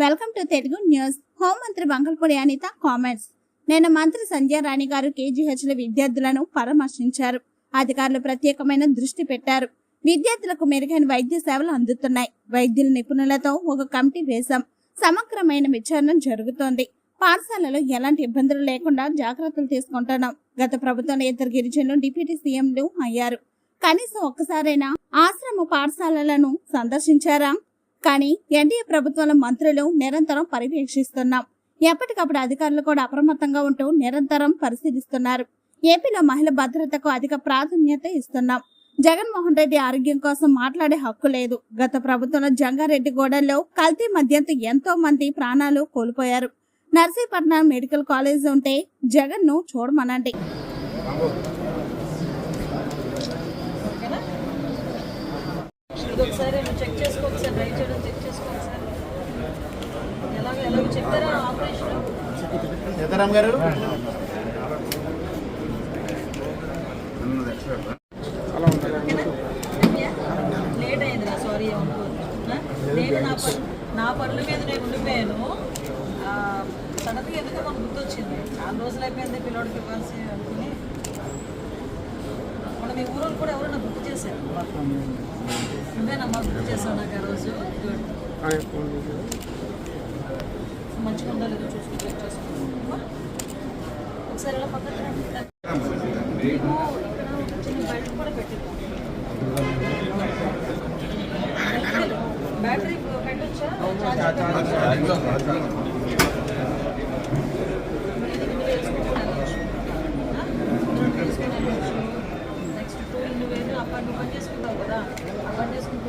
Welcome to Telugu news. హోంమంత్రి బంగల్పూడి Anitha comments. నిన్న మంత్రి సంజయ్ రాణి గారు కేజీహెచ్ల విద్యార్థులను పరామర్శించారు. అధికారులు ప్రత్యేకమైన దృష్టి పెట్టారు. విద్యార్థులకు మెరుగైన వైద్య సేవలు అందుతున్నాయి. వైద్యుల నిపుణులతో ఒక కమిటీ వేశాం. సమగ్రమైన విచారణ జరుగుతోంది. పాఠశాలలో ఎలాంటి ఇబ్బందులు లేకుండా జాగ్రత్తలు తీసుకుంటున్నాం. గత ప్రభుత్వంలో ఇద్దరు గిరిజనులు డిప్యూటీ సీఎంలు అయ్యారు. కనీసం ఒక్కసారైనా ఆశ్రమ పాఠశాలలను సందర్శించారా? కానీ ఎన్డీఏ ప్రభుత్వంలో మంత్రులు నిరంతరం పర్యవేక్షిస్తున్నాం. ఎప్పటికప్పుడు అధికారులు కూడా అప్రమత్తంగా ఉంటూ నిరంతరం పరిశీలిస్తున్నారు. ఏపీలో మహిళల భద్రతకు అధిక ప్రాధాన్యత ఇస్తున్నాం. జగన్మోహన్ రెడ్డి ఆరోగ్యం కోసం మాట్లాడే హక్కు లేదు. గత ప్రభుత్వంలో జంగారెడ్డి గూడెంలో కల్తీ మద్యంతో ఎంతో మంది ప్రాణాలు కోల్పోయారు. నర్సీపట్నం మెడికల్ కాలేజ్ ఉంటే జగన్ ను చూడమనండి. ఒకసారి చెక్ చేసుకోండి సార్, రైట్ చేయడం చెక్ చేసుకోండి సార్. ఎలాగో చెప్తారా ఆపరేషన్ సీతారాం గారు? లేట్ అయిందిరా, సారీ నేను నా పనుల మీద నేను ఉండిపోయాను. సడన్గా ఎందుకో మనకు గుర్తొచ్చింది. 4 రోజులు అయిపోయింది పిల్లోడికి ఇవ్వాల్సి అనుకుని. మన మీ ఊరోళ్ళు కూడా ఎవరైనా గుర్తు చేశారు. నువ్వేనమ్మా గుర్తు చేసావు నాకు ఆ రోజు. మంచిగా ఉందో లేదో చూసుకుని చెక్ చేసుకుంటాం. ఒకసారి ఇలా పక్కన చిన్న బయట కూడా పెట్టిద్దాం. బ్యాటరీ పెట్టొచ్చా? నెక్స్ట్ 2 నువ్వు పని చేసుకుంటావు కదా, ఆ పని చేసుకుంటూ